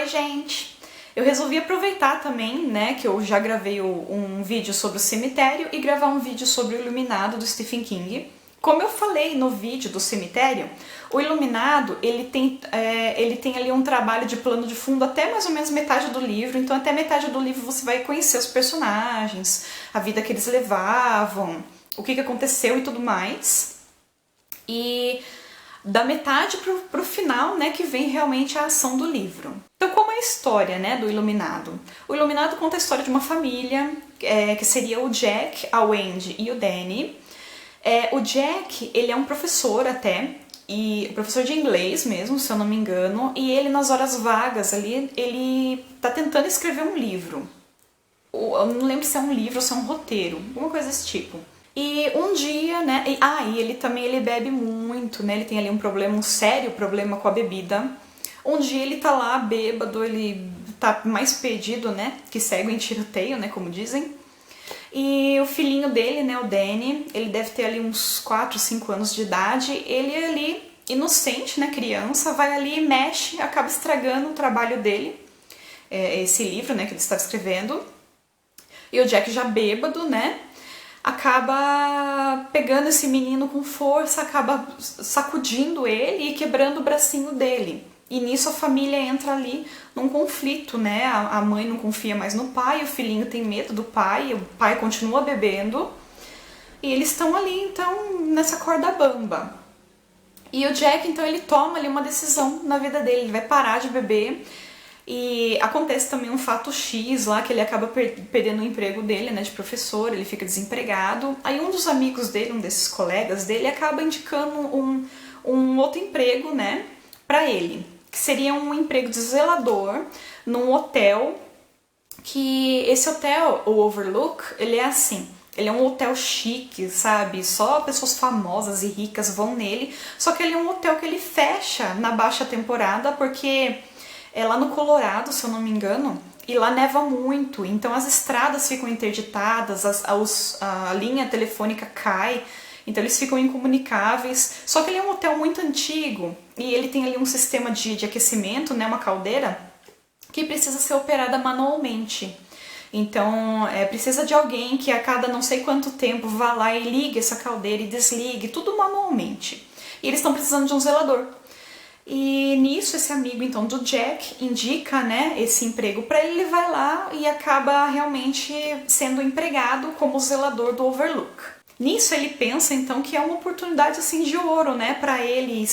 Oi, gente! Eu resolvi aproveitar também, né, que eu já gravei um vídeo sobre o cemitério e gravar um vídeo sobre o Iluminado do Stephen King. Como eu falei no vídeo do cemitério, o Iluminado, ele tem ali um trabalho de plano de fundo até mais ou menos metade do livro, então até metade do livro você vai conhecer os personagens, a vida que eles levavam, o que aconteceu e tudo mais. E da metade pro final, né, que vem realmente a ação do livro. Então, como é a história, né, do Iluminado? O Iluminado conta a história de uma família, que seria o Jack, a Wendy e o Danny. O Jack, ele é um professor até, e professor de inglês mesmo, se eu não me engano, e ele nas horas vagas ali, ele tá tentando escrever um livro. Eu não lembro se é um livro ou se é um roteiro, alguma coisa desse tipo. E um dia, né, e ele bebe muito, né, ele tem ali um sério problema com a bebida. Um dia ele tá lá bêbado, ele tá mais perdido, né, que cego em tiroteio, né, como dizem. E o filhinho dele, né, o Danny, ele deve ter ali uns 4, 5 anos de idade, ele ali, inocente, né, criança, vai ali e mexe, acaba estragando o trabalho dele, esse livro, né, que ele estava escrevendo. E o Jack já bêbado, né, acaba pegando esse menino com força, acaba sacudindo ele e quebrando o bracinho dele. E nisso a família entra ali num conflito, né? A mãe não confia mais no pai, o filhinho tem medo do pai, o pai continua bebendo. E eles estão ali, então, nessa corda bamba. E o Jack, então, ele toma ali uma decisão na vida dele, ele vai parar de beber. E acontece também um fato X lá, que ele acaba perdendo o emprego dele, né, de professor, ele fica desempregado. Aí um dos amigos dele, um desses colegas dele, acaba indicando um outro emprego, né, pra ele. Que seria um emprego de zelador num hotel, que esse hotel, o Overlook, ele é assim, ele é um hotel chique, sabe? Só pessoas famosas e ricas vão nele, só que ele é um hotel que ele fecha na baixa temporada, porque é lá no Colorado, se eu não me engano, e lá neva muito, então as estradas ficam interditadas, a linha telefônica cai, então eles ficam incomunicáveis. Só que ele é um hotel muito antigo e ele tem ali um sistema de aquecimento, né, uma caldeira, que precisa ser operada manualmente. Então precisa de alguém que a cada não sei quanto tempo vá lá e ligue essa caldeira e desligue, tudo manualmente. E eles estão precisando de um zelador. E nisso esse amigo então do Jack indica, né, esse emprego para ele, ele vai lá e acaba realmente sendo empregado como zelador do Overlook. Nisso ele pensa então que é uma oportunidade assim de ouro, né, para ele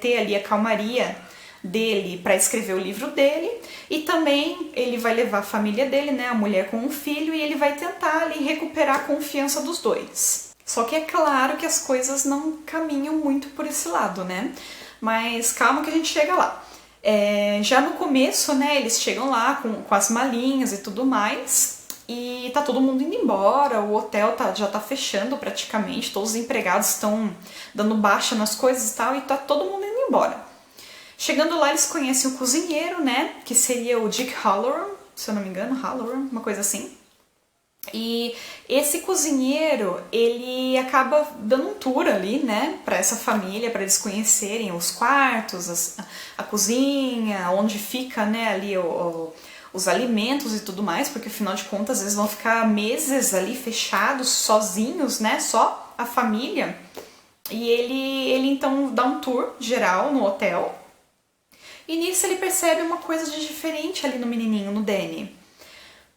ter ali a calmaria dele para escrever o livro dele, e também ele vai levar a família dele, né, a mulher com um filho, e ele vai tentar ali recuperar a confiança dos dois. Só que é claro que as coisas não caminham muito por esse lado, né? Mas calma que a gente chega lá. Já no começo, né, eles chegam lá com as malinhas e tudo mais, e tá todo mundo indo embora, o hotel já tá fechando praticamente, todos os empregados estão dando baixa nas coisas e tal, e tá todo mundo indo embora. Chegando lá, eles conhecem o cozinheiro, né, que seria o Dick Halloran, se eu não me engano, Halloran, uma coisa assim. E esse cozinheiro, ele acaba dando um tour ali, né, para essa família, para eles conhecerem os quartos, a cozinha, onde fica, né, ali os alimentos e tudo mais, porque afinal de contas eles vão ficar meses ali fechados, sozinhos, né, só a família. E ele então dá um tour geral no hotel. E nisso ele percebe uma coisa de diferente ali no menininho, no Danny.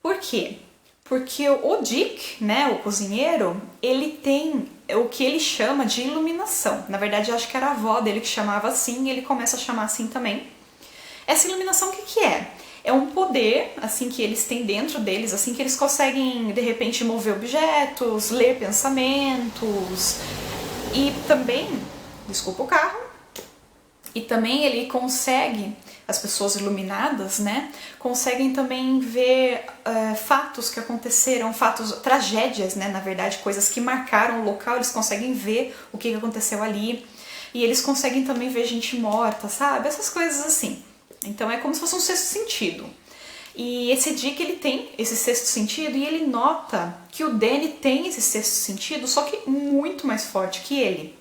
Por quê? Porque o Dick, né, o cozinheiro, ele tem o que ele chama de iluminação. Na verdade, eu acho que era a avó dele que chamava assim, e ele começa a chamar assim também. Essa iluminação, o que é? É um poder, assim, que eles têm dentro deles, assim, que eles conseguem, de repente, mover objetos, ler pensamentos, e também, desculpa o carro, e também ele consegue, as pessoas iluminadas, né, conseguem também ver fatos que aconteceram, tragédias, né, na verdade, coisas que marcaram o local, eles conseguem ver o que aconteceu ali, e eles conseguem também ver gente morta, sabe, essas coisas assim. Então é como se fosse um sexto sentido. E esse Dick, ele tem esse sexto sentido, e ele nota que o Danny tem esse sexto sentido, só que muito mais forte que ele.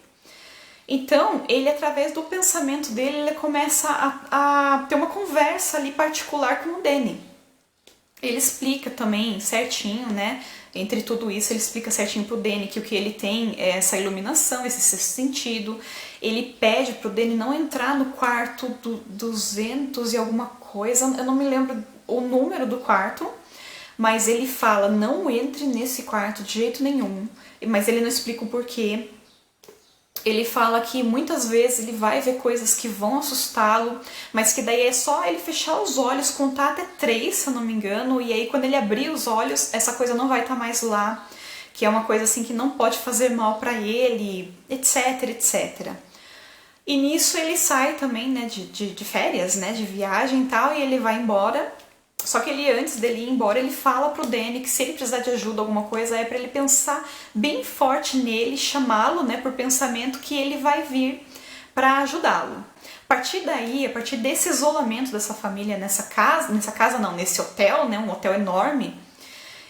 Então, ele, através do pensamento dele, ele começa a ter uma conversa ali particular com o Danny. Ele explica também certinho, né? Entre tudo isso, ele explica certinho pro Danny que o que ele tem é essa iluminação, esse sexto sentido. Ele pede pro Danny não entrar no quarto do 200 e alguma coisa, eu não me lembro o número do quarto, mas ele fala, não entre nesse quarto de jeito nenhum. Mas ele não explica o porquê. Ele fala que muitas vezes ele vai ver coisas que vão assustá-lo, mas que daí é só ele fechar os olhos, contar até 3, se eu não me engano, e aí quando ele abrir os olhos, essa coisa não vai estar mais lá, que é uma coisa assim que não pode fazer mal pra ele, etc, etc. E nisso ele sai também, né, de férias, né, de viagem e tal, e ele vai embora. Só que ele, antes dele ir embora, ele fala pro Danny que se ele precisar de ajuda, alguma coisa, é pra ele pensar bem forte nele, chamá-lo, né, por pensamento que ele vai vir pra ajudá-lo. A partir daí, a partir desse isolamento dessa família nesse hotel, né, um hotel enorme,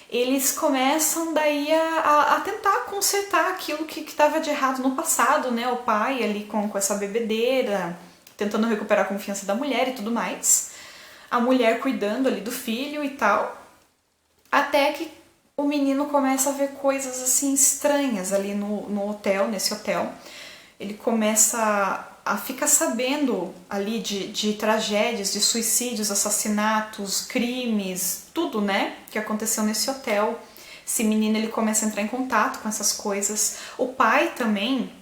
eles começam daí a tentar consertar aquilo que estava de errado no passado, né, o pai ali com essa bebedeira, tentando recuperar a confiança da mulher e tudo mais. A mulher cuidando ali do filho e tal, até que o menino começa a ver coisas assim estranhas ali no hotel, nesse hotel. Ele começa a ficar sabendo ali de tragédias, de suicídios, assassinatos, crimes, tudo, né, que aconteceu nesse hotel. Esse menino, ele começa a entrar em contato com essas coisas. O pai também,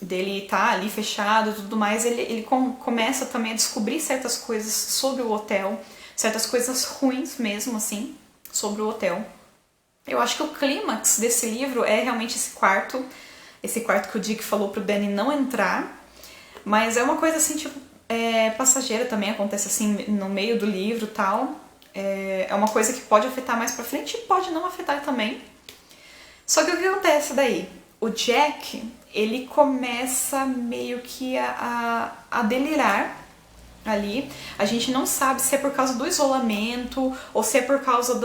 dele tá ali fechado e tudo mais, ele começa também a descobrir certas coisas sobre o hotel, certas coisas ruins mesmo, assim, sobre o hotel. Eu acho que o clímax desse livro é realmente esse quarto que o Dick falou pro Danny não entrar, mas é uma coisa assim, tipo, passageira também, acontece assim no meio do livro e tal. É uma coisa que pode afetar mais pra frente e pode não afetar também. Só que o que acontece daí? O Jack, ele começa meio que a delirar ali. A gente não sabe se é por causa do isolamento ou se é por causa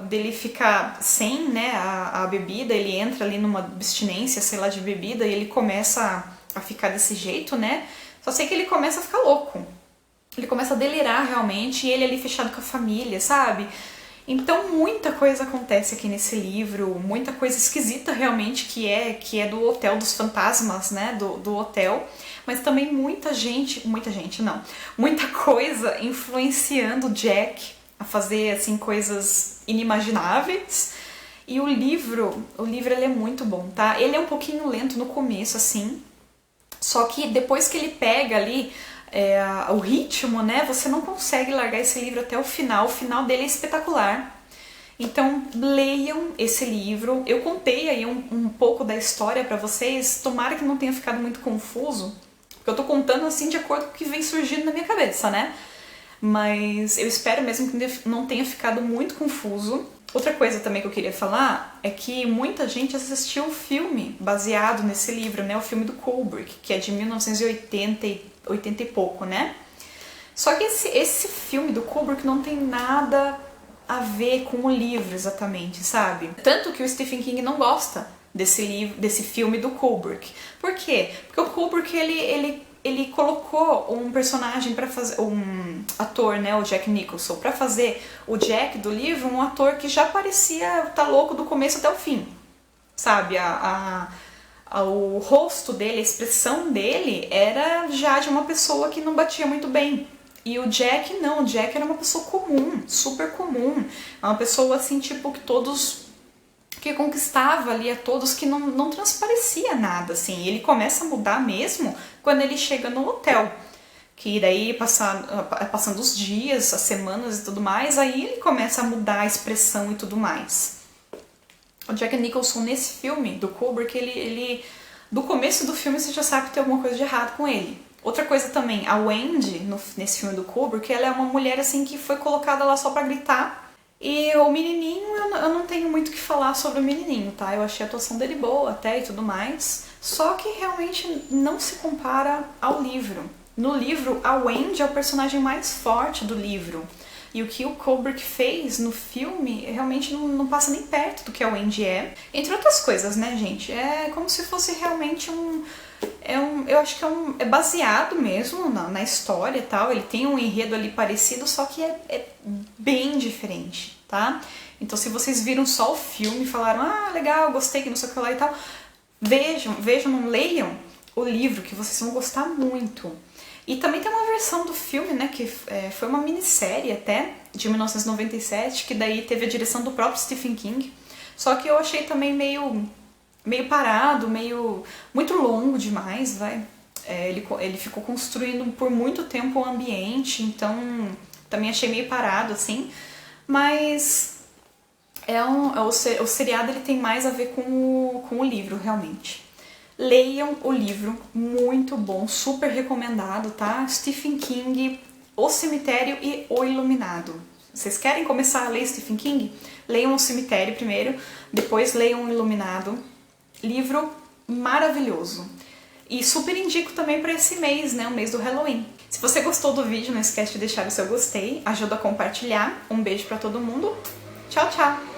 dele ficar sem, né, a bebida. Ele entra ali numa abstinência, sei lá, de bebida e ele começa a ficar desse jeito, né? Só sei que ele começa a ficar louco. Ele começa a delirar realmente e ele ali fechado com a família, sabe? Então muita coisa acontece aqui nesse livro, muita coisa esquisita realmente que é do Hotel dos Fantasmas, né, do hotel, mas também muita coisa influenciando o Jack a fazer assim coisas inimagináveis. E o livro ele é muito bom, tá? Ele é um pouquinho lento no começo assim, só que depois que ele pega ali o ritmo, né, você não consegue largar esse livro até o final dele é espetacular. Então leiam esse livro. Eu contei aí um pouco da história pra vocês, tomara que não tenha ficado muito confuso, porque eu tô contando assim de acordo com o que vem surgindo na minha cabeça, né? Mas eu espero mesmo que não tenha ficado muito confuso. Outra coisa também que eu queria falar é que muita gente assistiu o filme baseado nesse livro, né? O filme do Kubrick, que é de 1980 e pouco, né? Só que esse filme do Kubrick não tem nada a ver com o livro exatamente, sabe? Tanto que o Stephen King não gosta desse filme do Kubrick. Por quê? Porque o Kubrick, ele colocou um personagem para fazer, um ator, né, o Jack Nicholson, para fazer o Jack do livro, um ator que já parecia tá louco do começo até o fim, sabe? O rosto dele, a expressão dele era já de uma pessoa que não batia muito bem. E o Jack não, o Jack era uma pessoa comum, super comum, uma pessoa assim, tipo, que conquistava ali a todos, que não transparecia nada, assim. Ele começa a mudar mesmo quando ele chega no hotel, que daí passando os dias, as semanas e tudo mais, aí ele começa a mudar a expressão e tudo mais. O Jack Nicholson nesse filme do Kubrick, ele do começo do filme você já sabe que tem alguma coisa de errado com ele. Outra coisa também, a Wendy, nesse filme do Kubrick, ela é uma mulher assim que foi colocada lá só pra gritar. E o menininho, eu não tenho muito o que falar sobre o menininho, tá? Eu achei a atuação dele boa até e tudo mais. Só que realmente não se compara ao livro. No livro, a Wendy é o personagem mais forte do livro. E o que o Kubrick fez no filme realmente não passa nem perto do que a Wendy é. Entre outras coisas, né, gente? É como se fosse realmente eu acho que é baseado mesmo na história e tal. Ele tem um enredo ali parecido, só que é bem diferente, tá? Então se vocês viram só o filme e falaram, ah, legal, gostei, que não sei o que lá e tal, vejam, não leiam o livro, que vocês vão gostar muito. E também tem uma versão do filme, né, que foi uma minissérie até, de 1997, que daí teve a direção do próprio Stephen King. Só que eu achei também meio parado, muito longo demais, vai. Ele ficou construindo por muito tempo o ambiente, então também achei meio parado, assim. Mas o seriado ele tem mais a ver com o livro, realmente. Leiam o livro, muito bom, super recomendado, tá? Stephen King, O Cemitério e O Iluminado. Vocês querem começar a ler Stephen King? Leiam O Cemitério primeiro, depois leiam O Iluminado. Livro maravilhoso. E super indico também para esse mês, né? O mês do Halloween. Se você gostou do vídeo, não esquece de deixar o seu gostei, ajuda a compartilhar. Um beijo para todo mundo. Tchau, tchau!